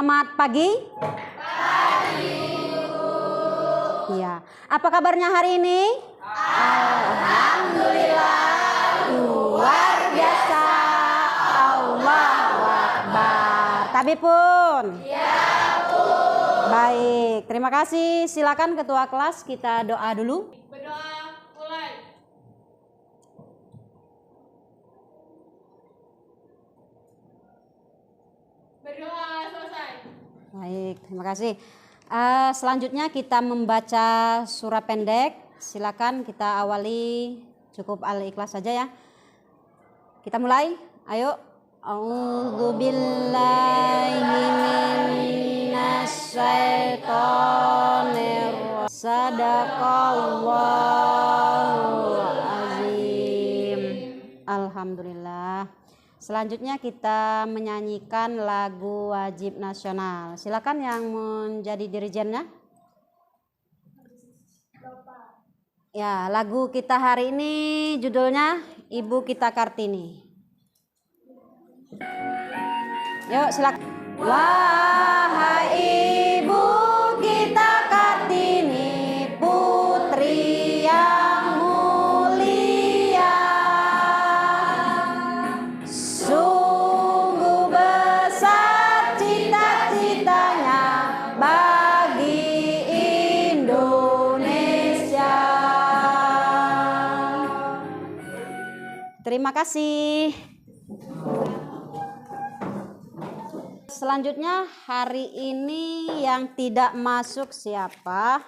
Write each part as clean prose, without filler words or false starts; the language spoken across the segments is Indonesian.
Selamat pagi. Ya, apa kabarnya hari ini? Alhamdulillah, luar biasa. Allahu Akbar. Tapi pun. Ya, pun. Baik, terima kasih. Silakan ketua kelas kita doa dulu. Berdoa mulai. Berdoa selesai. Baik, terima kasih. Selanjutnya kita membaca surah pendek. Silakan kita awali cukup Al-Ikhlas saja ya. Kita mulai. Ayo. A'udzubillahi minasyaitonir rajim. Sadaqallahul azim. Alhamdulillah. Selanjutnya kita menyanyikan lagu wajib nasional. Silakan yang menjadi dirijennya. Ya, lagu kita hari ini judulnya Ibu Kita Kartini. Yuk, silakan. Wahai Ibu Kita Kartini, putri yang mulia, sungguh besar cita-citanya bagi Indonesia. Terima kasih. Selanjutnya hari ini yang tidak masuk siapa?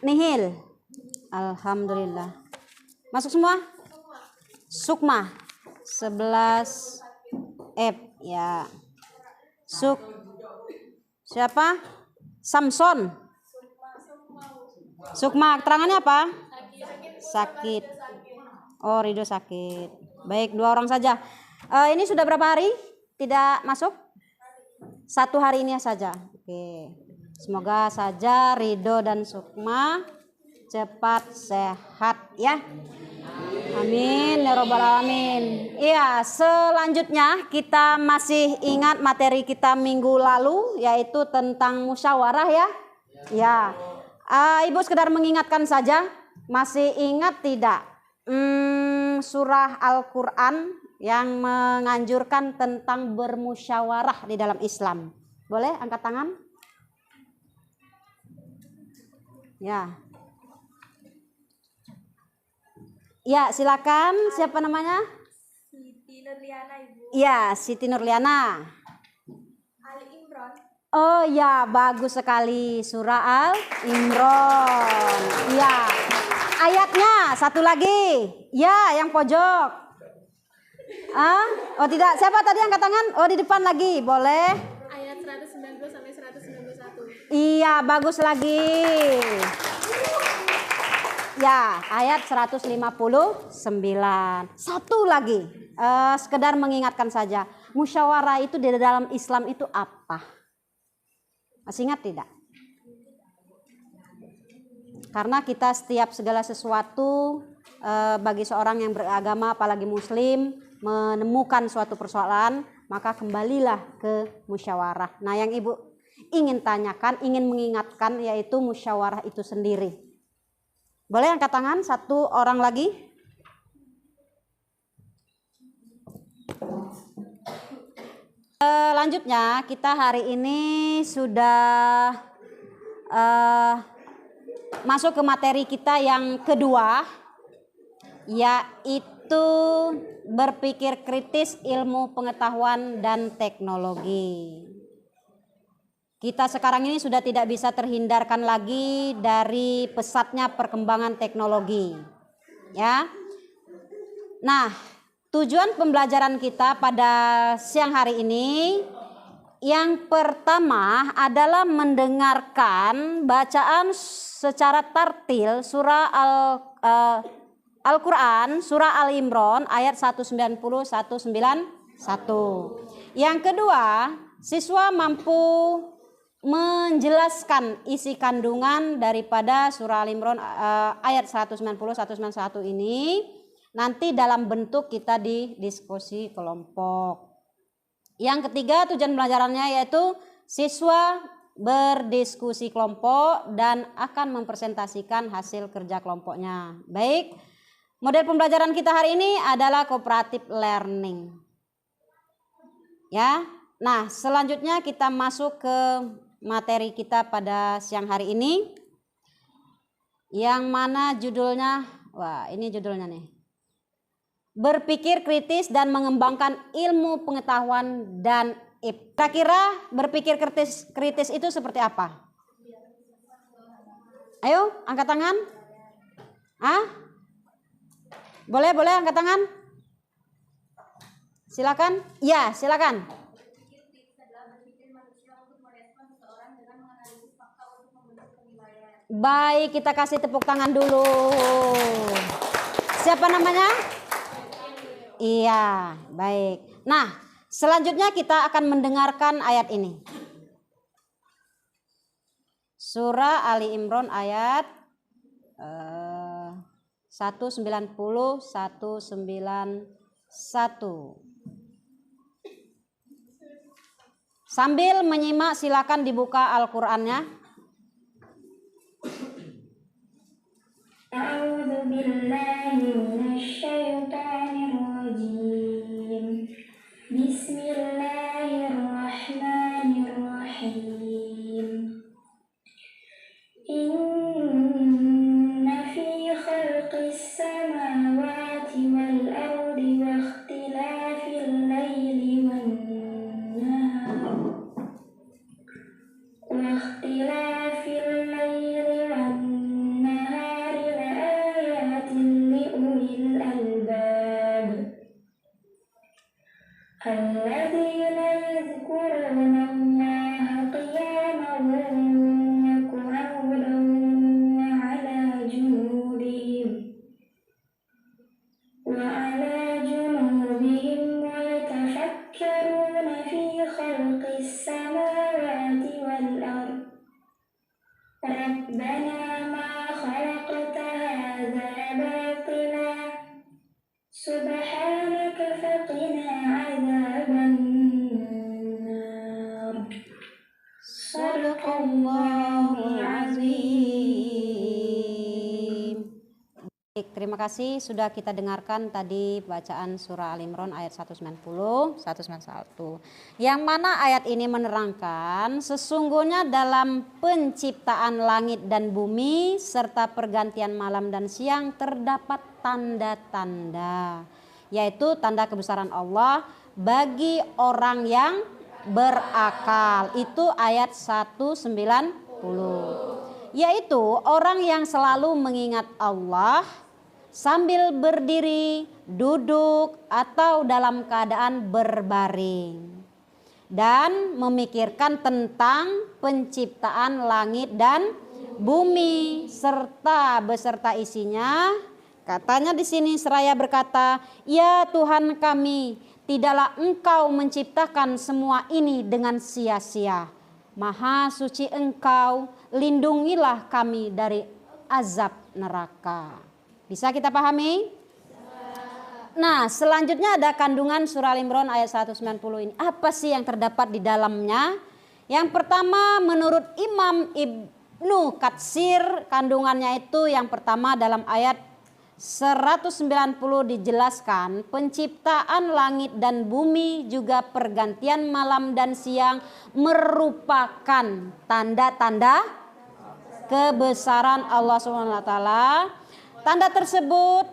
Nihil. Alhamdulillah. Masuk semua? Sukma 11 F ya. Siapa? Samson. Sukma keterangannya apa? Sakit. Oh, Ridho sakit. Baik, 2 orang saja. Ini sudah berapa hari tidak masuk? 1 hari ini saja. Oke. Semoga saja Ridho dan Sukma cepat sehat ya. Amin ya robbal alamin. Iya, selanjutnya kita masih ingat materi kita minggu lalu yaitu tentang musyawarah ya. Ya. Ibu sekedar mengingatkan saja, masih ingat tidak? Surah Al-Qur'an yang menganjurkan tentang bermusyawarah di dalam Islam. Boleh angkat tangan? Ya. Ya, silakan. Siapa namanya? Siti Nurliana, Ibu. Ya, Siti Nurliana. Ali Imran. Oh ya, bagus sekali. Surah Al-Imran. Ya. Ayatnya satu lagi. Ya, yang pojok. Oh tidak, siapa tadi angkat tangan? Oh di depan lagi, boleh? Ayat 190 sampai 191. Iya, bagus lagi. Ya, ayat 159. Satu lagi, sekedar mengingatkan saja. Musyawarah itu di dalam Islam itu apa? Masih ingat tidak? Karena kita setiap segala sesuatu bagi seorang yang beragama apalagi muslim menemukan suatu persoalan, maka kembalilah ke musyawarah. Nah, yang Ibu ingin tanyakan, ingin mengingatkan yaitu musyawarah itu sendiri. Boleh angkat tangan 1 orang lagi? Selanjutnya kita hari ini sudah masuk ke materi kita yang kedua, yaitu berpikir kritis ilmu pengetahuan dan teknologi. Kita sekarang ini sudah tidak bisa terhindarkan lagi dari pesatnya perkembangan teknologi. Ya. Nah, tujuan pembelajaran kita pada siang hari ini yang pertama adalah mendengarkan bacaan secara tartil surah Al-Quran, surah Al-Imran ayat 190 191. Yang kedua, siswa mampu menjelaskan isi kandungan daripada surah Al-Imran ayat 190 191 ini nanti dalam bentuk kita di diskusi kelompok. Yang ketiga, tujuan pembelajarannya yaitu siswa berdiskusi kelompok dan akan mempresentasikan hasil kerja kelompoknya. Baik, model pembelajaran kita hari ini adalah cooperative learning. Ya, nah selanjutnya kita masuk ke materi kita pada siang hari ini, yang mana judulnya, wah ini judulnya nih, berpikir kritis dan mengembangkan ilmu pengetahuan dan kira-kira berpikir kritis itu seperti apa? Ayo angkat tangan. Boleh angkat tangan. Silakan. Ya, silakan. Baik, kita kasih tepuk tangan dulu. Siapa namanya? Iya, baik. Nah, selanjutnya kita akan mendengarkan ayat ini. Surah Ali Imran ayat 190, 191. Sambil menyimak silakan dibuka Al-Qur'annya. A'udzu billahi minasyaitonir rajim. Bismillahirrahmanirrahim. Inna fi khalqis samawati wal ardi wa ikhtilafil laili wan nahar liulil albab alladzina yadhkuruna Allaha qiyaman wa qu'udan wa 'ala junubihim wa yatafakkaruna fi khalqis samawati wal ard Rabbana ma khalaqta hadza batila subhanaka faqina 'adzaban nar. Shadaqallahul azim. Baik, terima kasih sudah kita dengarkan tadi bacaan surah Al Imran ayat 190, 191. Yang mana ayat ini menerangkan sesungguhnya dalam penciptaan langit dan bumi serta pergantian malam dan siang terdapat tanda-tanda, yaitu tanda kebesaran Allah bagi orang yang berakal. Itu ayat 190, yaitu orang yang selalu mengingat Allah sambil berdiri, duduk, atau dalam keadaan berbaring, dan memikirkan tentang penciptaan langit dan bumi serta beserta isinya. Katanya di sini seraya berkata, "Ya Tuhan kami, tidaklah Engkau menciptakan semua ini dengan sia-sia. Maha suci Engkau, lindungilah kami dari azab neraka." Bisa kita pahami? Nah, selanjutnya ada kandungan surah Al Imran ayat 190 ini. Apa sih yang terdapat di dalamnya? Yang pertama, menurut Imam Ibnu Katsir, kandungannya itu yang pertama dalam ayat 190 dijelaskan penciptaan langit dan bumi juga pergantian malam dan siang merupakan tanda-tanda kebesaran Allah SWT. Tanda tersebut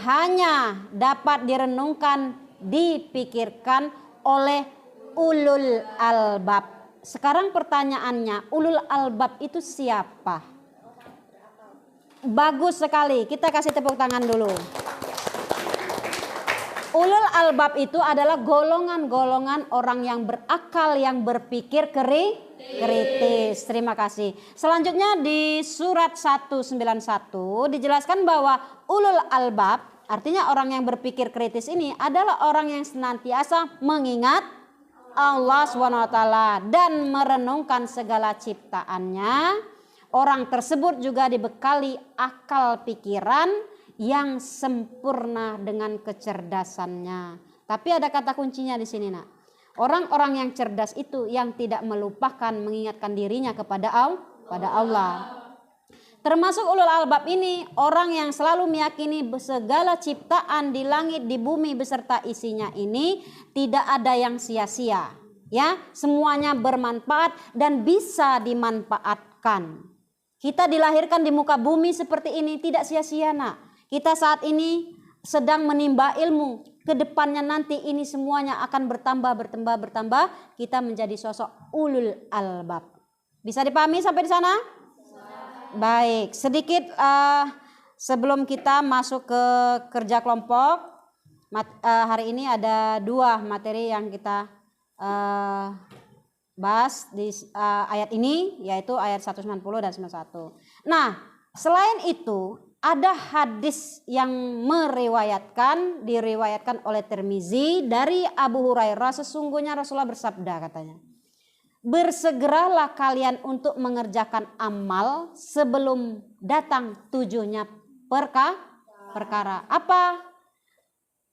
hanya dapat direnungkan, dipikirkan oleh ulul albab. Sekarang pertanyaannya, ulul albab itu siapa? Bagus sekali, kita kasih tepuk tangan dulu. Ulul albab itu adalah golongan-golongan orang yang berakal, yang berpikir kritis. Terima kasih. Selanjutnya di surat 191 dijelaskan bahwa ulul albab, artinya orang yang berpikir kritis ini adalah orang yang senantiasa mengingat Allah SWT dan merenungkan segala ciptaannya. Orang tersebut juga dibekali akal pikiran yang sempurna dengan kecerdasannya. Tapi ada kata kuncinya di sini, nak. Orang-orang yang cerdas itu yang tidak melupakan mengingatkan dirinya kepada Allah. Termasuk ulul albab ini orang yang selalu meyakini segala ciptaan di langit, di bumi beserta isinya ini tidak ada yang sia-sia. Ya, semuanya bermanfaat dan bisa dimanfaatkan. Kita dilahirkan di muka bumi seperti ini tidak sia-sia, nak. Kita saat ini sedang menimba ilmu. Kedepannya nanti ini semuanya akan bertambah. Kita menjadi sosok ulul albab. Bisa dipahami sampai di sana? Baik, sedikit sebelum kita masuk ke kerja kelompok. Hari ini ada 2 materi yang kita bahas di ayat ini, yaitu ayat 190 dan 91. Nah, selain itu ada hadis yang diriwayatkan oleh Tirmizi dari Abu Hurairah, sesungguhnya Rasulullah bersabda katanya, bersegeralah kalian untuk mengerjakan amal sebelum datang tujuhnya perkara. Apa?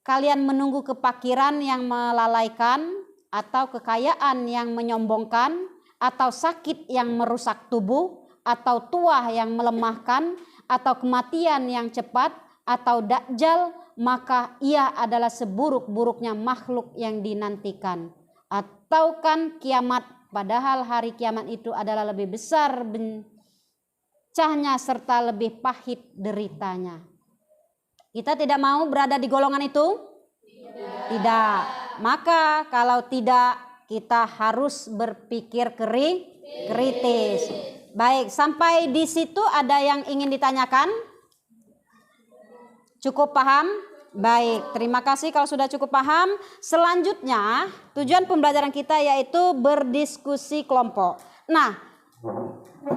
Kalian menunggu kepakiran yang melalaikan, atau kekayaan yang menyombongkan, atau sakit yang merusak tubuh, atau tua yang melemahkan, atau kematian yang cepat, atau dajjal, maka ia adalah seburuk-buruknya makhluk yang dinantikan. Atau kan kiamat, padahal hari kiamat itu adalah lebih besar bencahnya serta lebih pahit deritanya. Kita tidak mau berada di golongan itu? Tidak. Maka kalau tidak, kita harus berpikir kritis. Baik, sampai di situ ada yang ingin ditanyakan? Cukup paham? Baik, terima kasih kalau sudah cukup paham. Selanjutnya, tujuan pembelajaran kita yaitu berdiskusi kelompok. Nah,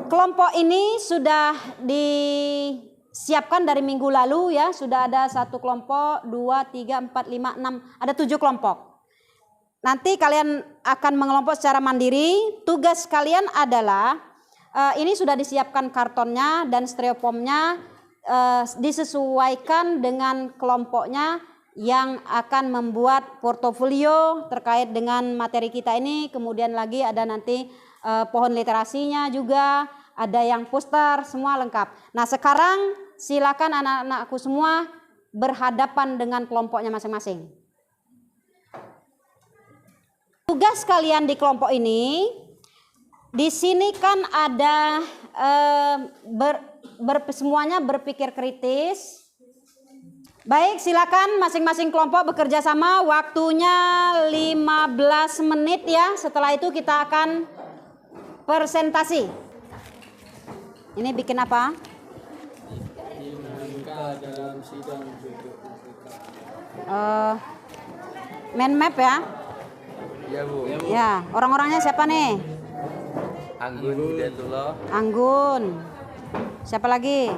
kelompok ini sudah disiapkan dari minggu lalu ya. Sudah ada 1 kelompok, 2, 3, 4, 5, 6, ada 7 kelompok. Nanti kalian akan mengelompok secara mandiri. Tugas kalian adalah ini sudah disiapkan kartonnya dan styrofoamnya, disesuaikan dengan kelompoknya yang akan membuat portofolio terkait dengan materi kita ini. Kemudian lagi ada nanti pohon literasinya juga, ada yang poster, semua lengkap. Nah, sekarang silakan anak-anakku semua berhadapan dengan kelompoknya masing-masing. Tugas kalian di kelompok ini, di sini kan ada semuanya berpikir kritis. Baik, silakan masing-masing kelompok bekerja sama. Waktunya 15 menit ya. Setelah itu kita akan presentasi. Ini bikin apa? Mind map ya. Ya Bu. Ya, orang-orangnya siapa nih? Anggun Hidayatullah. Anggun. Siapa lagi?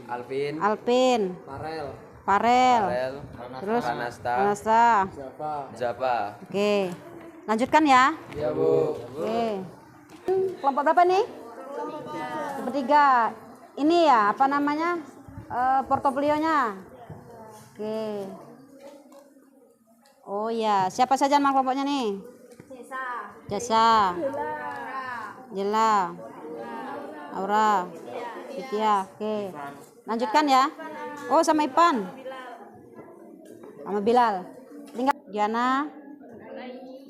Alvin. Farel. Terus Anasta. Japa. Oke. Lanjutkan ya. Ya Bu. Oke. Kelompok berapa nih? Bertiga. Ini ya, apa namanya? Portofolionya. Oke. Oh ya, siapa saja nama kelompoknya nih? Jasa. Jela. Aura. Titia. Oke. Lanjutkan ya. Oh, sama Ipan. Sama Bilal. Tinggal Diana.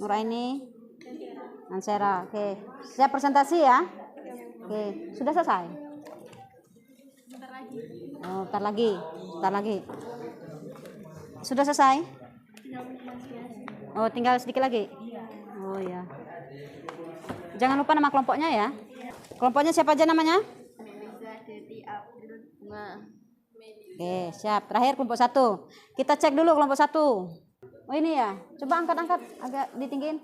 Nuraini. Ansera. Oke. Siap presentasi ya? Oke. Sudah selesai? Oh, bentar lagi. Sudah selesai? Oh, tinggal sedikit lagi. Oh ya. Jangan lupa nama kelompoknya ya. Kelompoknya siapa aja namanya? Oke, siap. Terakhir kelompok 1. Kita cek dulu kelompok 1. Oh, ini ya. Coba angkat agak ditinggiin.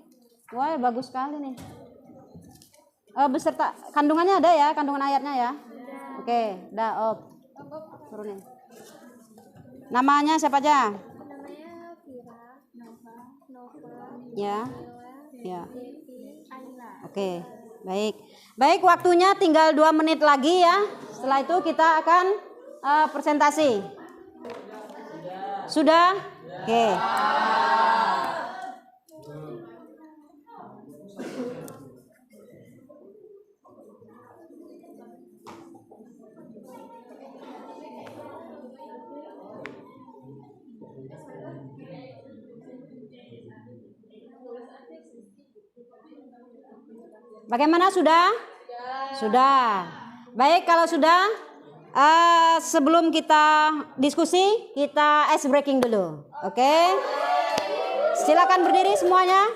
Wah, bagus sekali nih. Beserta kandungannya ada ya, kandungan ayatnya ya. Oke, udah op. Turunin. Namanya siapa aja? Namanya Vira, Nova, Ya. Ya. Oke, baik. Baik, waktunya tinggal 2 menit lagi ya. Setelah itu kita akan presentasi. Sudah? Oke. Bagaimana, sudah? Sudah. Baik, kalau sudah, sebelum kita diskusi, kita ice breaking dulu. Oke? Silakan berdiri semuanya.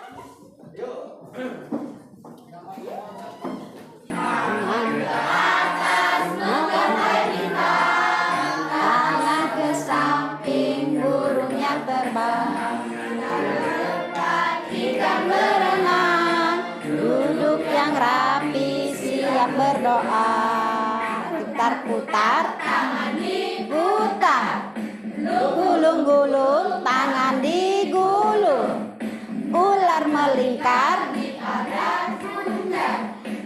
Tangan ke samping, burung yang terbang. Ikan berenang, duduk yang rapi, siap berdoa. Putar-putar, tangan diputar. Gulung-gulung, tangan digulung. Ular melingkar di atas pundak.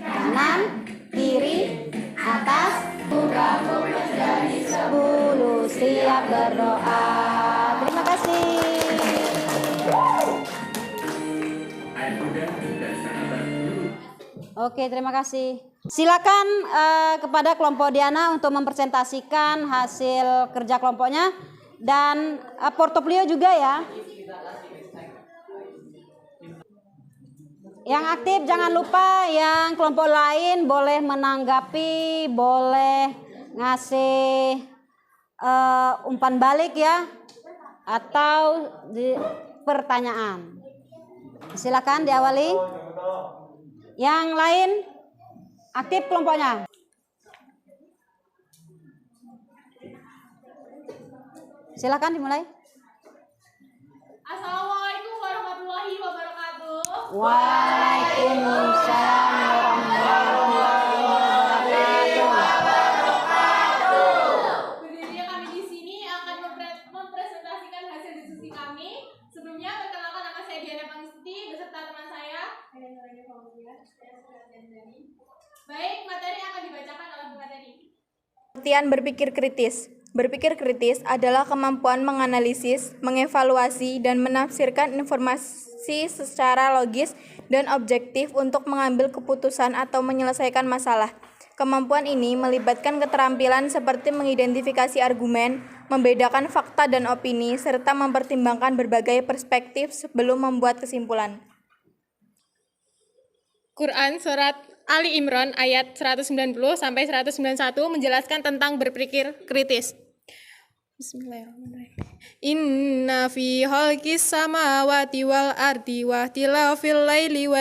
Kanan, kiri, atas, gabung menjadi 10, siap berdoa. Terima kasih. Oke, terima kasih. Silakan kepada kelompok Diana untuk mempresentasikan hasil kerja kelompoknya dan portofolio juga ya. Yang aktif jangan lupa, yang kelompok lain boleh menanggapi, boleh ngasih umpan balik ya, atau pertanyaan. Silakan diawali. Yang lain aktif kelompoknya. Silakan dimulai. Assalamualaikum warahmatullahi wabarakatuh. Waalaikumsalam warahmatullahi wabarakatuh. Berdirinya kami di sini akan mempresentasikan hasil diskusi kami. Sebelumnya perkenalkan, nama saya Diana Pangestuti beserta teman saya. Baik, materi akan dibacakan oleh pemateri. Pengertian berpikir kritis. Berpikir kritis adalah kemampuan menganalisis, mengevaluasi, dan menafsirkan informasi secara logis dan objektif untuk mengambil keputusan atau menyelesaikan masalah. Kemampuan ini melibatkan keterampilan seperti mengidentifikasi argumen, membedakan fakta dan opini, serta mempertimbangkan berbagai perspektif sebelum membuat kesimpulan. Quran Surat Ali Imran ayat 190 sampai 191 menjelaskan tentang berpikir kritis. Bismillahirrahmanirrahim. Inna fi khalqis samawati wal ardi wa ikhtilafil laili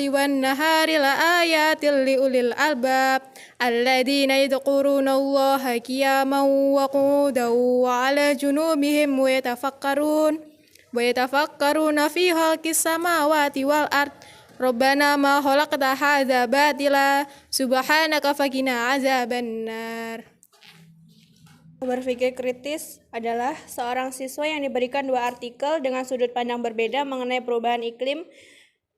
wan nahar la ayatil liulil albab alladzina yadhkuruna Allaha qiyaman wa qu'udan wa 'ala junubihim wa yatafakkaruna fi khalqis samawati wal ard Rabbana ma khalaqta hadza batila subhanaka faqina azabannar. Berpikir kritis adalah seorang siswa yang diberikan dua artikel dengan sudut pandang berbeda mengenai perubahan iklim.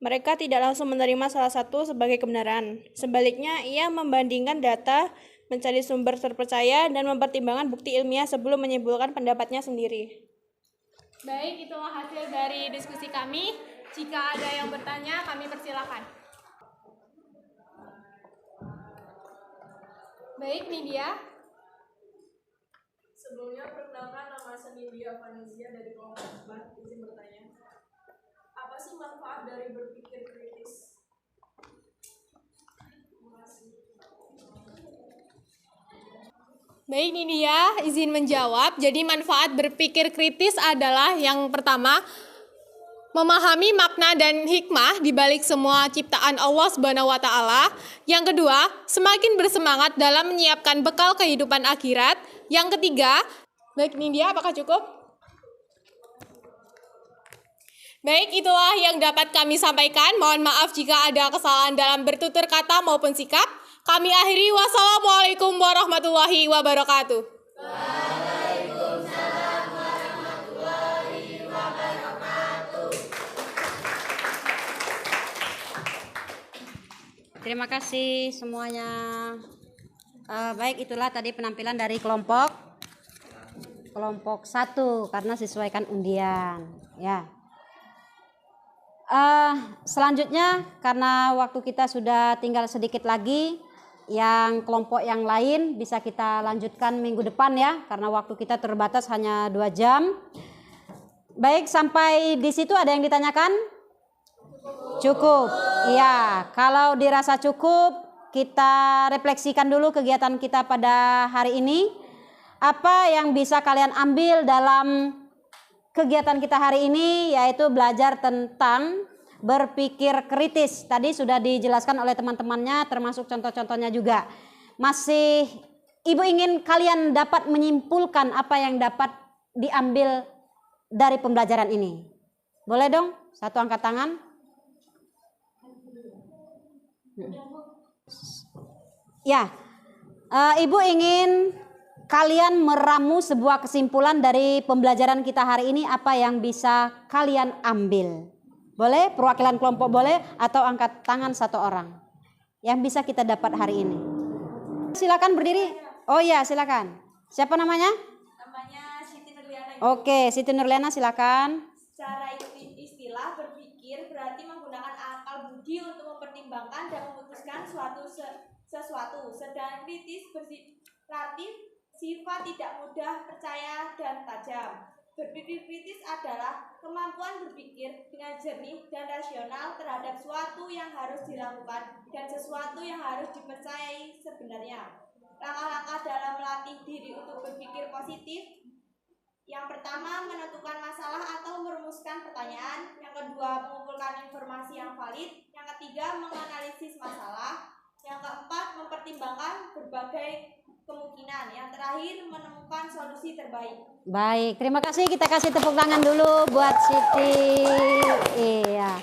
Mereka tidak langsung menerima salah satu sebagai kebenaran. Sebaliknya, ia membandingkan data, mencari sumber terpercaya, dan mempertimbangkan bukti ilmiah sebelum menyimpulkan pendapatnya sendiri. Baik, itulah hasil dari diskusi kami. Jika ada yang bertanya, kami persilakan. Baik, Nindya. Sebelumnya perkenalkan, nama saya Nindya Vanizia dari kelompok 4. Izin bertanya, apa sih manfaat dari berpikir kritis? Baik, Nindya, izin menjawab. Jadi manfaat berpikir kritis adalah yang pertama, memahami makna dan hikmah di balik semua ciptaan Allah Subhanahu wa taala. Yang kedua, semakin bersemangat dalam menyiapkan bekal kehidupan akhirat. Yang ketiga, baik Nindya, apakah cukup? Baik, itulah yang dapat kami sampaikan. Mohon maaf jika ada kesalahan dalam bertutur kata maupun sikap. Kami akhiri. Wassalamualaikum warahmatullahi wabarakatuh. Waalaikumsalam warahmatullahi wabarakatuh. Terima kasih semuanya. Baik, itulah tadi penampilan dari kelompok 1 karena sesuaikan undian ya. Selanjutnya karena waktu kita sudah tinggal sedikit lagi, yang kelompok yang lain bisa kita lanjutkan minggu depan ya, karena waktu kita terbatas hanya 2 jam. Baik, sampai di situ ada yang ditanyakan? Cukup. Iya, kalau dirasa cukup, kita refleksikan dulu kegiatan kita pada hari ini. Apa yang bisa kalian ambil dalam kegiatan kita hari ini, yaitu belajar tentang berpikir kritis. Tadi sudah dijelaskan oleh teman-temannya, termasuk contoh-contohnya juga. Masih Ibu ingin kalian dapat menyimpulkan apa yang dapat diambil dari pembelajaran ini. Boleh dong? Satu angkat tangan. Ya, Ibu ingin kalian meramu sebuah kesimpulan dari pembelajaran kita hari ini, apa yang bisa kalian ambil. Boleh perwakilan kelompok boleh, atau angkat tangan satu orang yang bisa kita dapat hari ini. Silakan berdiri. Oh ya, silakan. Siapa namanya? Namanya Siti Nurliana. Oke, Siti Nurliana silakan. Secara istilah berpikir berarti menggunakan akal budi untuk mempertimbangkan dan memutuskan sesuatu. Sedang kritis berarti sifat tidak mudah percaya dan tajam. Berpikir kritis adalah kemampuan berpikir dengan jernih dan rasional terhadap sesuatu yang harus dilakukan dan sesuatu yang harus dipercayai sebenarnya. Langkah-langkah dalam melatih diri untuk berpikir positif. Yang pertama, menentukan masalah atau merumuskan pertanyaan. Yang kedua, mengumpulkan informasi yang valid. Yang ketiga, menganalisis masalah. Yang keempat, mempertimbangkan berbagai kemungkinan. Yang terakhir, menemukan solusi terbaik. Baik, terima kasih. Kita kasih tepuk tangan dulu buat Siti. Iya.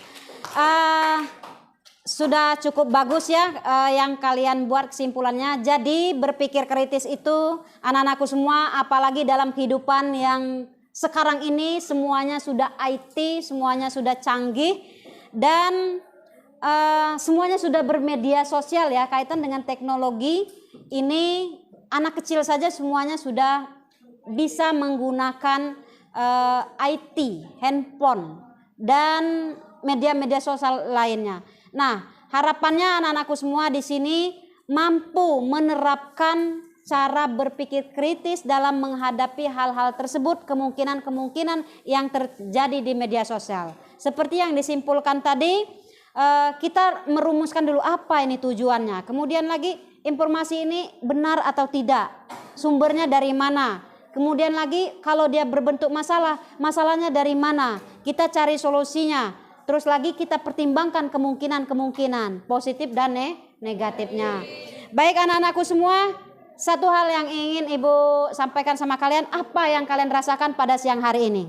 Sudah cukup bagus ya yang kalian buat kesimpulannya. Jadi berpikir kritis itu anak-anakku semua, apalagi dalam kehidupan yang sekarang ini semuanya sudah IT, semuanya sudah canggih, dan semuanya sudah bermedia sosial ya, kaitan dengan teknologi ini. Anak kecil saja semuanya sudah bisa menggunakan IT, handphone, dan media-media sosial lainnya. Nah, harapannya anak-anakku semua di sini mampu menerapkan cara berpikir kritis dalam menghadapi hal-hal tersebut, kemungkinan-kemungkinan yang terjadi di media sosial. Seperti yang disimpulkan tadi, kita merumuskan dulu apa ini tujuannya. Kemudian lagi, informasi ini benar atau tidak, sumbernya dari mana. Kemudian lagi, kalau dia berbentuk masalah, masalahnya dari mana, kita cari solusinya. Terus lagi kita pertimbangkan kemungkinan-kemungkinan positif dan negatifnya. Baik anak-anakku semua, satu hal yang ingin Ibu sampaikan sama kalian, apa yang kalian rasakan pada siang hari ini?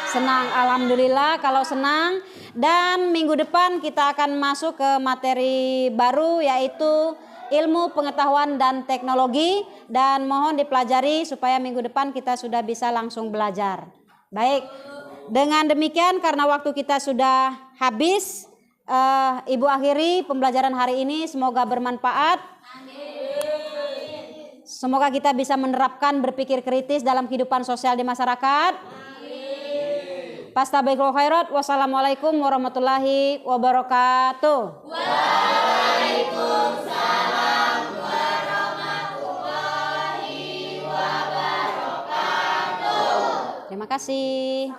Senang, alhamdulillah kalau senang. Dan minggu depan kita akan masuk ke materi baru, yaitu ilmu pengetahuan dan teknologi, dan mohon dipelajari supaya minggu depan kita sudah bisa langsung belajar. Baik, dengan demikian karena waktu kita sudah habis, Ibu akhiri pembelajaran hari ini. Semoga bermanfaat. Semoga kita bisa menerapkan berpikir kritis dalam kehidupan sosial di masyarakat. Fastabiqul khairat. Wassalamualaikum warahmatullahi wabarakatuh. Waalaikumsalam warahmatullahi wabarakatuh. Terima kasih.